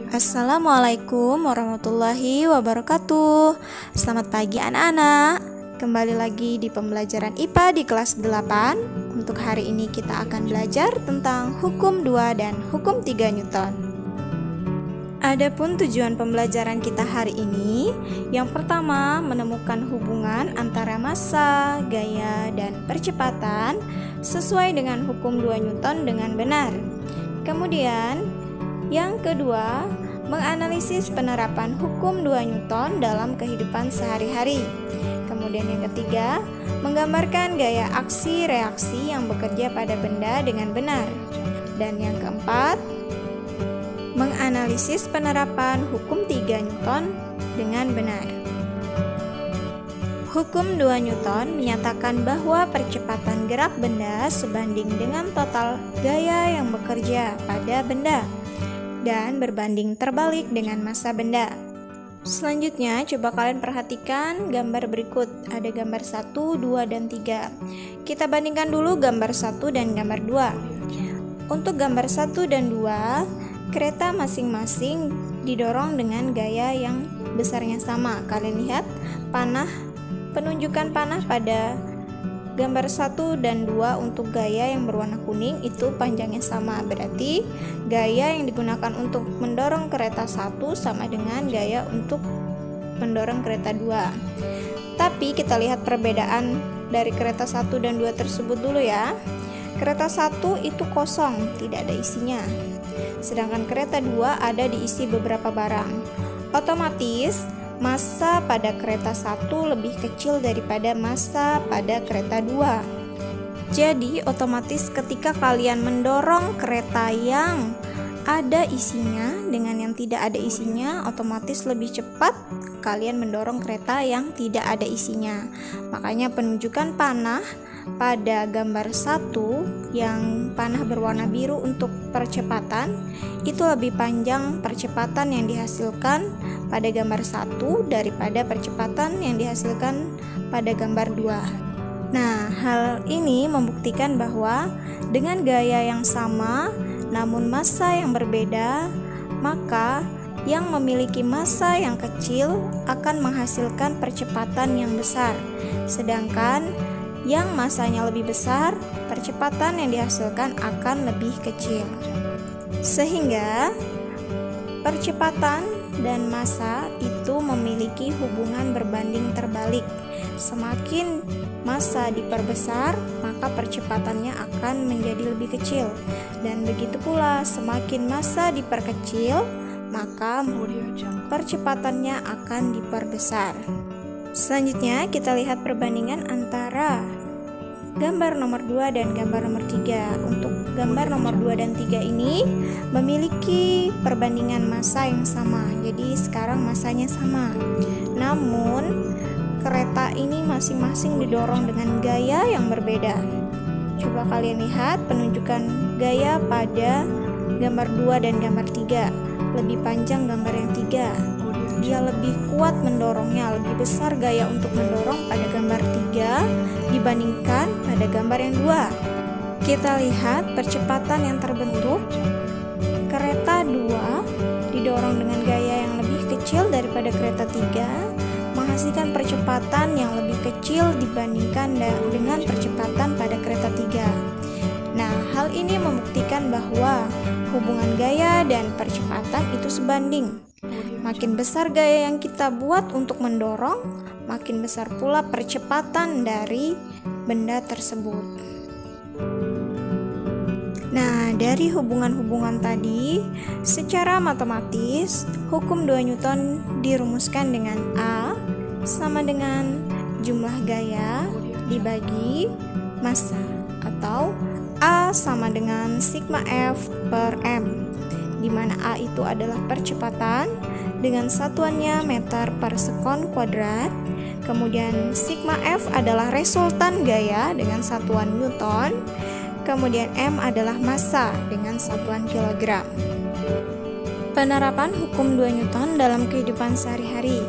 Assalamualaikum warahmatullahi wabarakatuh. Selamat pagi anak-anak. Kembali lagi di pembelajaran IPA di kelas 8. Untuk hari ini kita akan belajar tentang hukum 2 dan hukum 3 Newton. Adapun tujuan pembelajaran kita hari ini, yang pertama menemukan hubungan antara massa, gaya, dan percepatan sesuai dengan hukum 2 Newton dengan benar. Kemudian, yang kedua, menganalisis penerapan hukum 2 Newton dalam kehidupan sehari-hari. Kemudian yang ketiga, menggambarkan gaya aksi-reaksi yang bekerja pada benda dengan benar. Dan yang keempat, menganalisis penerapan hukum 3 Newton dengan benar. Hukum 2 Newton menyatakan bahwa percepatan gerak benda sebanding dengan total gaya yang bekerja pada benda dan berbanding terbalik dengan massa benda. Selanjutnya, coba kalian perhatikan gambar berikut. Ada gambar 1, 2, dan 3. Kita bandingkan dulu gambar 1 dan gambar 2. Untuk gambar 1 dan 2, kereta masing-masing didorong dengan gaya yang besarnya sama. Kalian lihat penunjukan panah pada gambar 1 dan 2 untuk gaya yang berwarna kuning itu panjangnya sama. Berarti gaya yang digunakan untuk mendorong kereta 1 sama dengan gaya untuk mendorong kereta 2. Tapi kita lihat perbedaan dari kereta 1 dan 2 tersebut dulu ya. Kereta 1 itu kosong, tidak ada isinya. Sedangkan kereta 2 ada diisi beberapa barang. Otomatis massa pada kereta 1 lebih kecil daripada massa pada kereta 2. Jadi otomatis ketika kalian mendorong kereta yang ada isinya dengan yang tidak ada isinya, otomatis lebih cepat kalian mendorong kereta yang tidak ada isinya. Makanya penunjukan panah pada gambar 1 yang panah berwarna biru untuk percepatan itu lebih panjang percepatan yang dihasilkan pada gambar 1 daripada percepatan yang dihasilkan pada gambar 2. Nah, hal ini membuktikan bahwa dengan gaya yang sama namun massa yang berbeda, maka yang memiliki massa yang kecil akan menghasilkan percepatan yang besar. Sedangkan yang massanya lebih besar, percepatan yang dihasilkan akan lebih kecil. Sehingga percepatan dan massa itu memiliki hubungan berbanding terbalik. Semakin massa diperbesar, maka percepatannya akan menjadi lebih kecil. Dan begitu pula, semakin massa diperkecil, maka percepatannya akan diperbesar. Selanjutnya kita lihat perbandingan antara gambar nomor 2 dan gambar nomor 3. Untuk gambar nomor 2 dan 3 ini memiliki perbandingan massa yang sama. Jadi sekarang massanya sama. Namun kereta ini masing-masing didorong dengan gaya yang berbeda. Coba kalian lihat penunjukan gaya pada gambar 2 dan gambar 3. Lebih panjang gambar yang 3. Dia lebih kuat mendorongnya, lebih besar gaya untuk mendorong pada gambar 3 dibandingkan pada gambar yang 2. Kita lihat percepatan yang terbentuk. Kereta 2 didorong dengan gaya yang lebih kecil daripada kereta 3, menghasilkan percepatan yang lebih kecil dibandingkan dengan percepatan pada kereta 3. Nah, hal ini membuktikan bahwa hubungan gaya dan percepatan itu sebanding. Makin besar gaya yang kita buat untuk mendorong, makin besar pula percepatan dari benda tersebut. Nah, dari hubungan-hubungan tadi, secara matematis, hukum 2 Newton dirumuskan dengan A sama dengan jumlah gaya dibagi massa, atau A sama dengan sigma F per M, di mana A itu adalah percepatan dengan satuannya meter per sekon kuadrat. Kemudian sigma F adalah resultan gaya dengan satuan Newton. Kemudian M adalah massa dengan satuan kilogram. Penerapan hukum 2 Newton dalam kehidupan sehari-hari.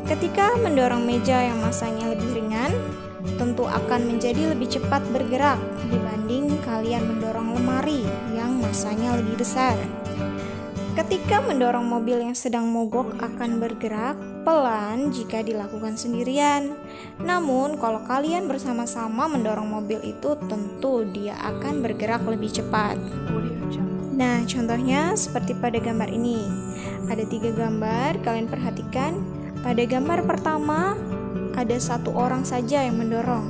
Ketika mendorong meja yang massanya lebih ringan, tentu akan menjadi lebih cepat bergerak dibanding kalian mendorong lemari yang massanya lebih besar. Ketika mendorong mobil yang sedang mogok akan bergerak pelan jika dilakukan sendirian. Namun, kalau kalian bersama-sama mendorong mobil itu, tentu dia akan bergerak lebih cepat. Nah, contohnya seperti pada gambar ini. Ada 3 gambar, kalian perhatikan. Pada gambar pertama, ada 1 orang saja yang mendorong.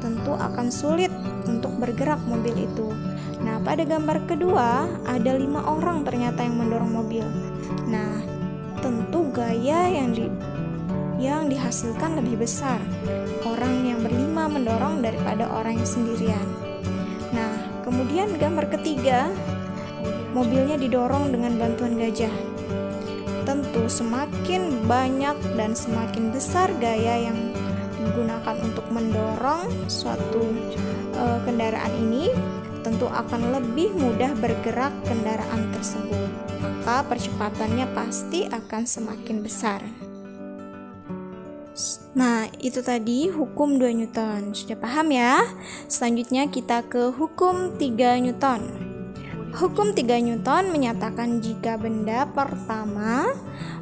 Tentu akan sulit untuk bergerak mobil itu. Nah, pada gambar kedua, ada 5 orang ternyata yang mendorong mobil. Nah, tentu gaya yang dihasilkan lebih besar. Orang yang berlima mendorong daripada orang yang sendirian. Nah, kemudian gambar ketiga, mobilnya didorong dengan bantuan gajah. Tentu semakin banyak dan semakin besar gaya yang digunakan untuk mendorong suatu kendaraan ini, tentu akan lebih mudah bergerak kendaraan tersebut. Maka percepatannya pasti akan semakin besar. Nah, itu tadi hukum 2 Newton. Sudah paham ya? Selanjutnya kita ke hukum 3 Newton. Hukum 3 Newton menyatakan jika benda pertama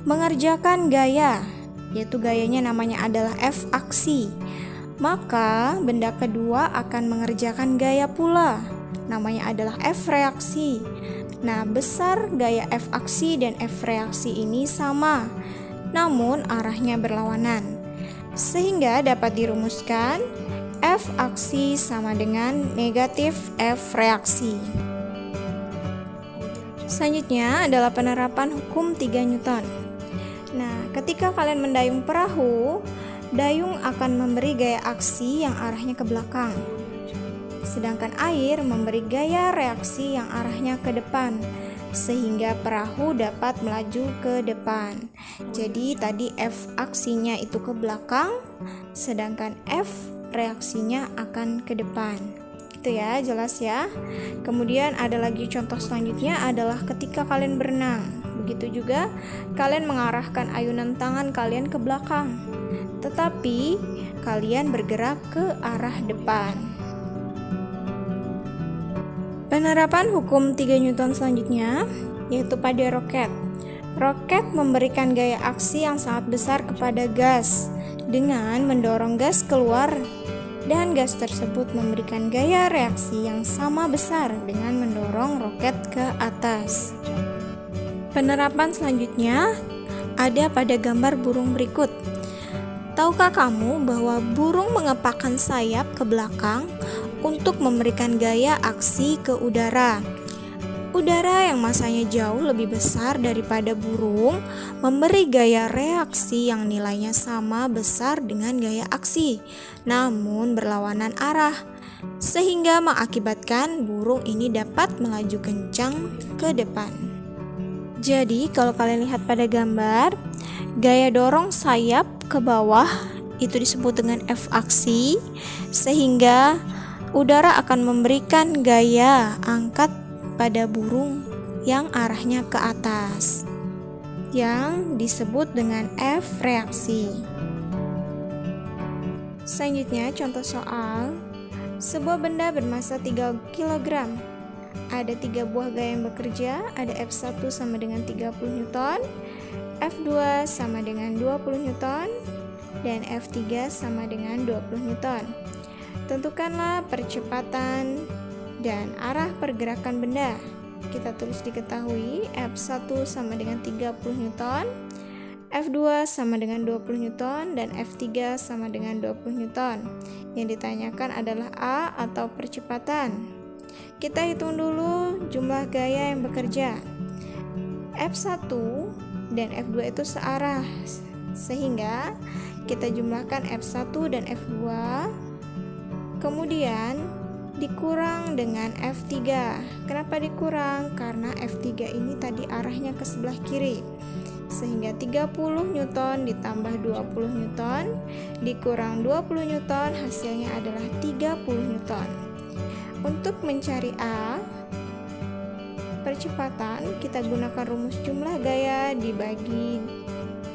mengerjakan gaya, yaitu gayanya namanya adalah F aksi, maka benda kedua akan mengerjakan gaya pula, namanya adalah F reaksi. Nah, besar gaya F aksi dan F reaksi ini sama, namun arahnya berlawanan. Sehingga dapat dirumuskan F aksi sama dengan negatif F reaksi. Selanjutnya adalah penerapan hukum 3 Newton. Nah, ketika kalian mendayung perahu, dayung akan memberi gaya aksi yang arahnya ke belakang. Sedangkan air memberi gaya reaksi yang arahnya ke depan, sehingga perahu dapat melaju ke depan. Jadi tadi F aksinya itu ke belakang, sedangkan F reaksinya akan ke depan. Itu ya, jelas ya. Kemudian ada lagi contoh selanjutnya adalah ketika kalian berenang. Begitu juga kalian mengarahkan ayunan tangan kalian ke belakang, tetapi kalian bergerak ke arah depan. Penerapan hukum 3 Newton selanjutnya yaitu pada roket. Roket memberikan gaya aksi yang sangat besar kepada gas dengan mendorong gas keluar, dan gas tersebut memberikan gaya reaksi yang sama besar dengan mendorong roket ke atas. Penerapan selanjutnya ada pada gambar burung berikut. Tahukah kamu bahwa burung mengepakkan sayap ke belakang untuk memberikan gaya aksi ke udara? Udara yang masanya jauh lebih besar daripada burung memberi gaya reaksi yang nilainya sama besar dengan gaya aksi, namun berlawanan arah, sehingga mengakibatkan burung ini dapat melaju kencang ke depan. Jadi, kalau kalian lihat pada gambar, gaya dorong sayap ke bawah itu disebut dengan F aksi, sehingga udara akan memberikan gaya angkat pada burung yang arahnya ke atas, yang disebut dengan F reaksi. Selanjutnya contoh soal. Sebuah benda bermasa 3 kg. Ada 3 buah gaya yang bekerja. Ada F1 sama dengan 30 Newton, F2 sama dengan 20 Newton, dan F3 sama dengan 20 Newton. Tentukanlah percepatan dan arah pergerakan benda. Kita tulis diketahui F1 sama dengan 30 Newton, F2 sama dengan 20 Newton, dan F3 sama dengan 20 Newton. Yang ditanyakan adalah A atau percepatan. Kita hitung dulu jumlah gaya yang bekerja. F1 dan F2 itu searah, sehingga kita jumlahkan F1 dan F2, kemudian dikurang dengan F3. Kenapa dikurang? Karena F3 ini tadi arahnya ke sebelah kiri, sehingga 30 Newton ditambah 20 Newton dikurang 20 Newton hasilnya adalah 30 Newton. Untuk mencari A percepatan, kita gunakan rumus jumlah gaya dibagi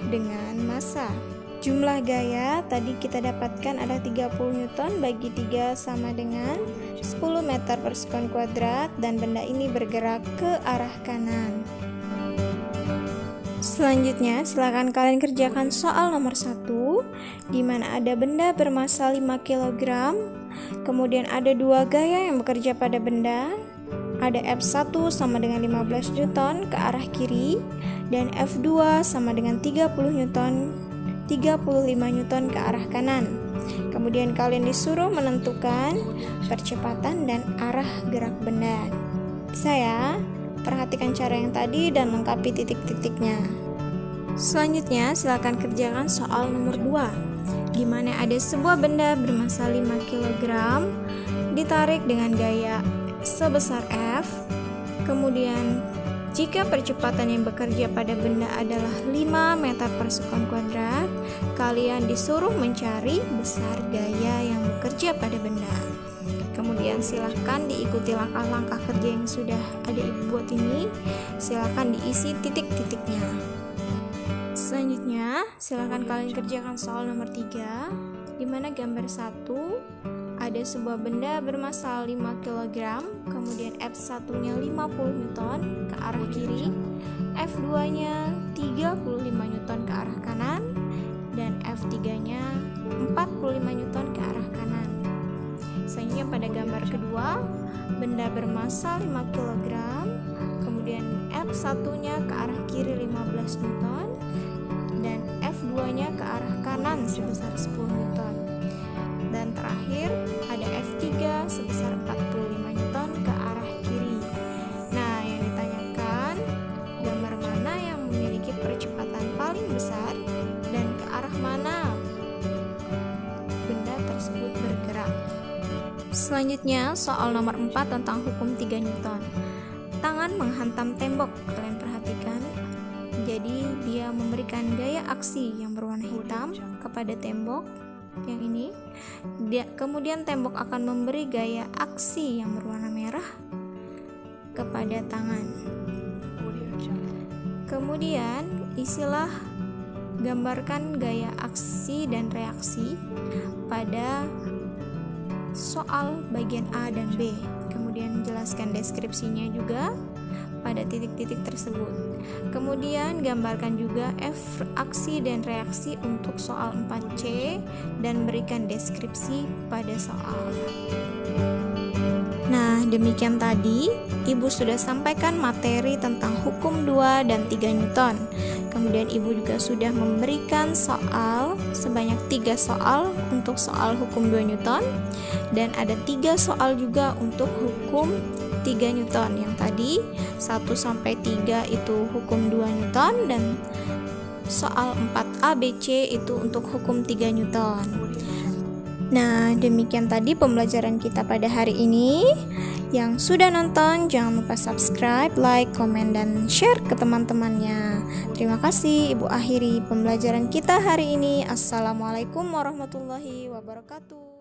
dengan massa. Jumlah gaya tadi kita dapatkan adalah 30 Newton bagi 3 sama dengan 10 meter per sekon kuadrat, dan benda ini bergerak ke arah kanan. Selanjutnya, silakan kalian kerjakan soal nomor 1, di mana ada benda bermassa 5 kg, kemudian ada dua gaya yang bekerja pada benda, ada F1 sama dengan 15 Newton ke arah kiri, dan F2 sama dengan 35 Newton ke arah kanan. Kemudian kalian disuruh menentukan percepatan dan arah gerak benda. Bisa ya? Perhatikan cara yang tadi dan lengkapi titik-titiknya. Selanjutnya, silakan kerjakan soal nomor 2, di mana ada sebuah benda bermassa 5 kg ditarik dengan gaya sebesar F. Kemudian, jika percepatan yang bekerja pada benda adalah 5 meter per sekon kuadrat, kalian disuruh mencari besar gaya yang bekerja pada benda. Kemudian silahkan diikuti langkah-langkah kerja yang sudah ada ibu buat ini. Silahkan diisi titik-titiknya. Selanjutnya, silahkan kalian kerjakan soal nomor 3, di mana gambar 1 ada sebuah benda bermassa 5 kg, kemudian F1-nya 50 Newton ke arah kiri, F2-nya 35 Newton ke arah kanan, dan F3-nya 45 Newton ke arah kanan. Selanjutnya pada gambar kedua, benda bermassa 5 kg, kemudian F1-nya ke arah kiri 15 Newton, dan F2-nya ke arah kanan sebesar 10 Newton. Dan terakhir, ada F3 sebesar 45 Newton ke arah kiri. Nah, yang ditanyakan, gambar mana yang memiliki percepatan paling besar dan ke arah mana benda tersebut bergerak. Selanjutnya, soal nomor 4 tentang hukum 3 Newton. Tangan menghantam tembok, kalian perhatikan. Jadi, dia memberikan gaya aksi yang berwarna hitam kepada tembok yang ini. Kemudian tembok akan memberi gaya aksi yang berwarna merah kepada tangan. Kemudian, isilah gambarkan gaya aksi dan reaksi pada soal bagian A dan B. Kemudian jelaskan deskripsinya juga pada titik-titik tersebut. Kemudian gambarkan juga aksi dan reaksi untuk soal 4C dan berikan deskripsi pada soal. Nah, demikian tadi Ibu sudah sampaikan materi tentang hukum 2 dan 3 Newton. Kemudian Ibu juga sudah memberikan soal sebanyak 3 soal untuk soal hukum 2 Newton, dan ada 3 soal juga untuk hukum 3 Newton. Yang tadi 1-3 itu hukum 2 Newton, dan soal 4A, B, C itu untuk hukum 3 Newton. Nah, demikian tadi pembelajaran kita pada hari ini. Yang sudah nonton, jangan lupa subscribe, like, komen, dan share ke teman-temannya. Terima kasih. Ibu akhiri pembelajaran kita hari ini. Assalamualaikum warahmatullahi wabarakatuh.